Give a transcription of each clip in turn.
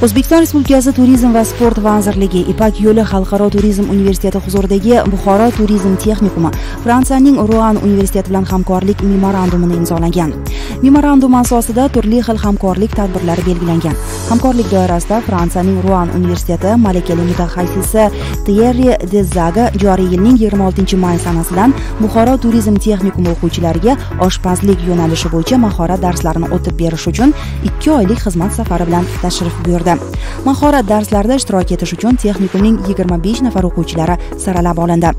O'zbekiston Respublikasi Turizm va sport vazirligi Ipak yo'li xalqaro turizm universiteti huzuridagi Buxoro turizm texnikumi Fransiyaning Ruan universiteti bilan hamkorlik memorandumini imzolagan. Memorandum asosida turli xil hamkorlik tadbirlari belgilangan. Hamkorlik doirasida Fransiyaning Ruan universiteti malakali mutaxassisi Thierry Dezaga joriy yilning 26-may sanasidan Buxoro turizm texnikumi o'quvchilariga oshpazlik yo'nalishi bo'yicha mahorat darslarini o'tib berish uchun 2 oylik xizmat safari bilan tashrif buyurdi. Mahorat darslarida ishtirok etish uchun texnikumning 25 nafar o'quvchilari saralab olindi.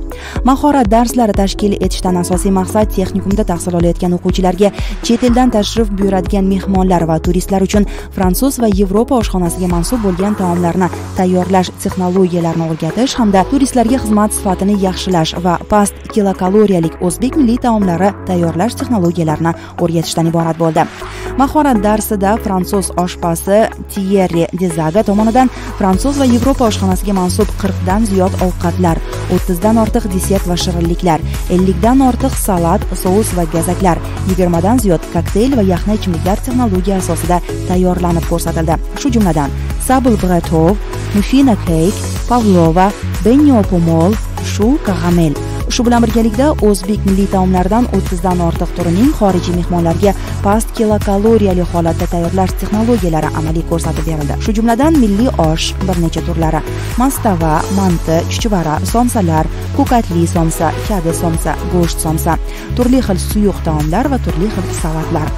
Mahorat darslari tashkil etishdan asosiy maqsad texnikumda tahsil olayotgan o'quvchilarga chet eldan tashrif buyuradigan mehmonlar va turistlar uchun fransuz va Yevropa oshxonasiga mansub bo'lgan taomlarni tayyorlash texnologiyalarini o'rgatish hamda turistlarga xizmat sifatini yaxshilash va past kilokaloriyalik o'zbek milliy taomlari tayyorlash texnologiyalarini o'rgatishdan iborat bo'ldi. Mahorat darsida fransuz oshpazi Thierry Dezaga tomonidan fransuz va Yevropa oshxonasiga mansub 40 dan ziyod ovqatlar, 30 dan ortiq desert va shirinliklar, 50 dan ortiq salat, sous va gazaklar, 20 dan ziyod kokteyl va yaxna ichimliklar texnologiya asosida tayyorlanib ko'rsatildi. Shu jumladan Sable Bretov, Muffina Cake, Pavlova, Benyo Pomol, Shu Karamel. Shu bilan birgalikda o'zbek milliy taomlaridan 30 dan ortiq turining xorijiy mehmonlarga past kilokaloriyali holatda tayyorlash texnologiyalari amaliy ko'rsatib berildi. Shu jumladan milliy osh bir necha turlari: mastava, manti, chuchvara, somsalar, ko'katli somsa, kadi somsa, go'sht somsa, turli xil suyuq taomlar va turli xil salatlar.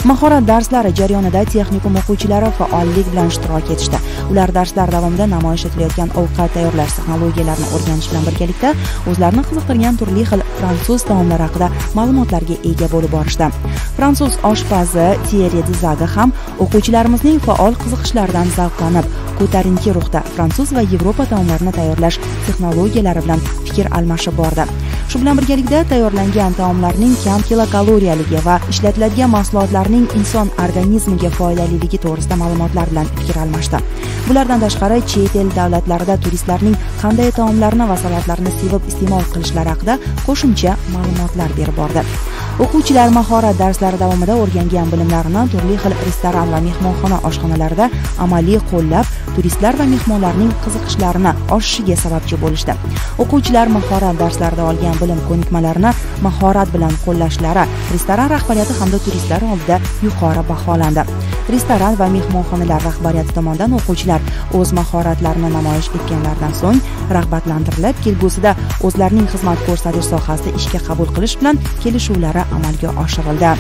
Mahorat darslari jarayonida texnikum o'quvchilari faollik bilan ishtirok etishdi. Ular darslar davomida namoyish etilayotgan ovqat tayyorlash texnologiyalarini o'rganish bilan birgalikda o'zlarini qiziqtirgan turli xil fransuz taomlari haqida ma'lumotlarga ega bo'lib borishdi. Fransuz oshpazi Thierry Dezaga ham o'quvchilarimizning faol qiziqishlaridan zavqlanib, ko'tarinki ruhda fransuz va Yevropa taomlarini tayyorlash texnologiyalari bilan fikr almashib bordi. Shu bilan birgalikda tayyorlangan taomlarning kam kilokaloriyaligi va ishlatiladigan mahsulotlarning inson organizmiga foydaliligi to'g'risida ma'lumotlar bilan fikr almashdi. Bulardan tashqari, chet el davlatlarida turistlarning qanday taomlarni va salatlarni sevib iste'mol qilishlari haqida qo'shimcha ma'lumotlar berib bordi. O'quvchilar mahorat darslari davomida o'rgangan bilimlarini turli xil restoran va mehmonxona oshxonalarida amaliy qo'llab, turistlar va mehmonlarning qiziqishlarini oshishiga sababchi bo'lishdi. O'quvchilar mahorat darslarida olgan bilim ko'nikmalarini mahorat bilan qo'llashlari restoran rahbariyati hamda turistlar oldida yuqori baholandi. Restoran va mehmonxonalar rahbariyati tomonidan o'quvchilar o'z mahoratlarini namoyish etganlaridan so'ng rag'batlantirilib, kelgusida o'zlarining xizmat ko'rsatish sohasida ishga qabul qilish bilan kelishuvlari amalga oshirildi.